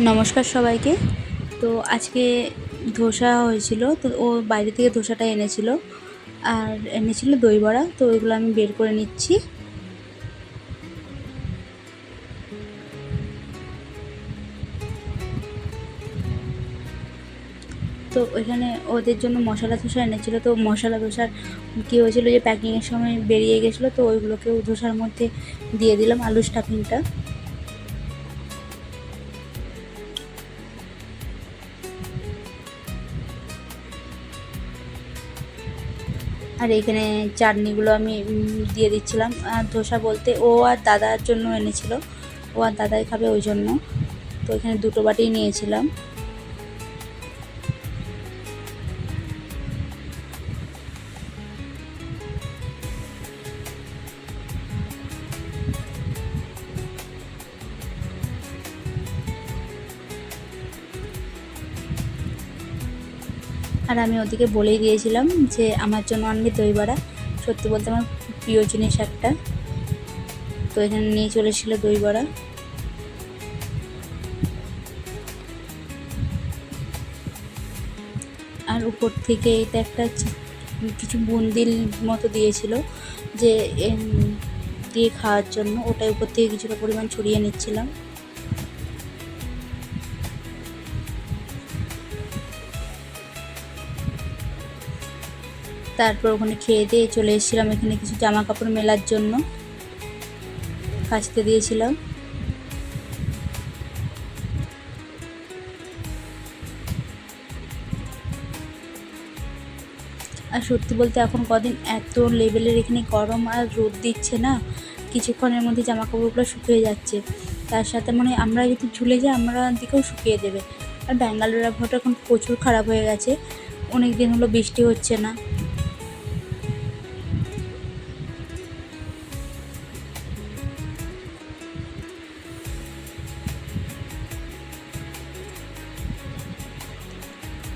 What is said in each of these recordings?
নমস্কার সবাইকে। তো আজকে ধোসা হয়েছিল, তো ও বাইরে থেকে ধোসাটা এনেছিল আর এনেছিল দই বড়া। তো ওইগুলো আমি বের করে নিচ্ছি। তো এখানে ওদের জন্য মশলা ধোসা এনেছিল। তো মশলা ধোসার কী হয়েছিল যে প্যাকিংয়ের সময় বেরিয়ে গেছিলো, তো ওইগুলোকেও ধোসার মধ্যে দিয়ে দিলাম, আলু স্টাফিংটা। আর এখানে চাটনিগুলো আমি দিয়ে দিচ্ছিলাম। আর ধোসা বলতে ও আর দাদার জন্য এনেছিল, ও আর দাদাই খাবে ওই জন্য। তো এখানে দুটো বাটিই নিয়েছিলাম। আর আমি ওদিকে বলেই দিয়েছিলাম যে আমার জন্য আনবে দই বড়া। সত্যি বলতে আমার প্রিয় জিনিস একটা। তো এখানে নিয়ে চলে এসেছিলো দই বড়া। আর উপর থেকে এটা একটা কিছু বুন্দির মতো দিয়েছিল যে দিয়ে খাওয়ার জন্য, ওটাই উপর থেকে কিছুটা পরিমাণ ছড়িয়ে নিচ্ছিলাম। তারপর ওখানে খেয়ে দিয়ে চলে এসেছিলাম এখানে কিছু জামা কাপড় মেলার জন্য, কাচতে দিয়েছিলাম। আর সত্যি বলতে এখন কদিন এত লেভেলের এখানে গরম আর রোদ দিচ্ছে না, কিছুক্ষণের মধ্যে জামা কাপড়গুলো শুকিয়ে যাচ্ছে। তার সাথে মনে হয় আমরা যদি ঝুলে যাই আমরা দিকেও শুকিয়ে দেবে। আর ব্যাঙ্গালোর আবহাওয়াটা এখন প্রচুর খারাপ হয়ে গেছে, অনেক দিন হলো বৃষ্টি হচ্ছে না।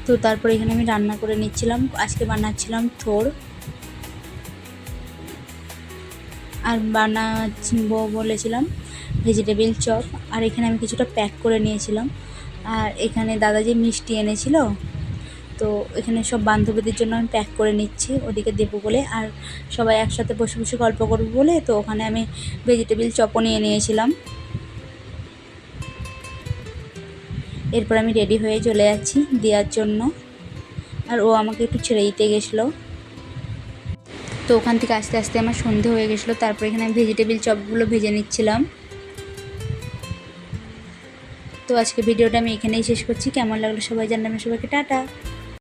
তো তারপরে এখানে আমি রান্না করে নিচ্ছিলাম। আজকে বানাচ্ছিলাম থোড়, আর বলেছিলাম ভেজিটেবিল চপ। আর এখানে আমি কিছুটা প্যাক করে নিয়েছিলাম। আর এখানে দাদা যে মিষ্টি এনেছিল, তো এখানে সব বান্ধবীদের জন্য আমি প্যাক করে নিচ্ছি ওদিকে দেবো বলে। আর সবাই একসাথে বসে বসে গল্প করবো বলে, তো ওখানে আমি ভেজিটেবিল চপও নিয়ে নিয়েছিলাম। এরপর আমি রেডি হয়ে চলে যাচ্ছি দেওয়ার জন্য। আর ও আমাকে একটু ছেড়ে দিতে গেছিলো। তো ওখান থেকে আস্তে আস্তে আমার সন্ধে হয়ে গেছিলো। তারপর এখানে আমি ভেজিটেবিল চপগুলো ভেজে নিচ্ছিলাম। তো আজকে ভিডিওটা আমি এখানেই শেষ করছি। কেমন লাগলো সবাই জানাবেন। সবাইকে টাটা।